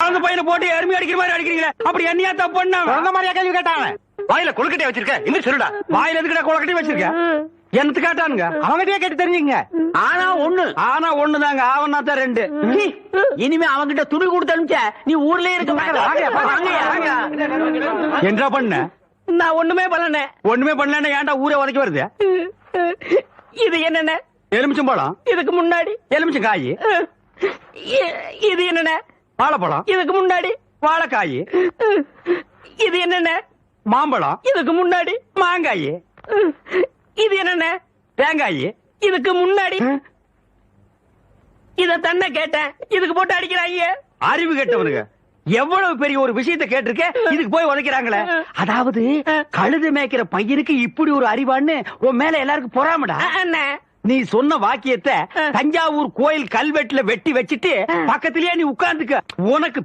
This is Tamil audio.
பிறந்த பையனை போட்டு எருமை அடிக்கிற மாதிரி அடிக்கிறீங்களே, அப்படி என்னையா தப்பு பண்ண? பிறந்த மாதிரியா கேள்வி கேட்டாங்க? வாயில கொழுக்கட்டையா வச்சிருக்க? இன்னும் சொல்லுடா. வாயில எதுக்கிட்ட குளக்கட்டி வச்சிருக்க? எனக்கு கேட்டானுங்க. அவங்ககிட்டயே கேட்டு தெரிஞ்சுங்க. ஆனா ஒண்ணுதாங்க, ஆவனா தான் ரெண்டு. இனிமே அவங்கிட்ட துணி கொடுத்து அனுப்பிச்ச நீ ஊர்லயே இருக்க. என்ன பண்ண? நான் ஒண்ணுமே பண்ணல. ஒண்ணுமே பண்ணல, ஏன்டா ஊரே உதைக்க வருது? இது என்னென்ன? எலுமிச்சம்பழம். இதுக்கு முன்னாடி எலுமிச்சம் காய். இது என்னென்ன? வாழைப்பழம். இதுக்கு முன்னாடி வாழைக்காய். இது என்னென்ன? மாம்பழம். இதுக்கு முன்னாடி மாங்காய். இது என்னென்ன? தேங்காய். இதுக்கு முன்னாடி இத தன்ன கேட்டேன், இதுக்கு போட்டு அடிக்கிறாங்க. அறிவு கேட்டவனுங்க, எவ்வளவு பெரிய ஒரு விஷயத்தை கேட்டிருக்க, இதுக்கு போய் உதைக்கிறாங்களே. அதாவது கழுது மேய்க்கிற பையனுக்கு இப்படி ஒரு அறிவான்னு உன் மேல எல்லாருக்கும் பொறாமடா. அண்ணே, நீ சொன்ன வாக்கியத்தை தஞ்சாவூர் கோயில் கல்வெட்டுல வெட்டி வச்சிட்டு பக்கத்திலேயே நீ உட்கார்ந்துக்க. உனக்கு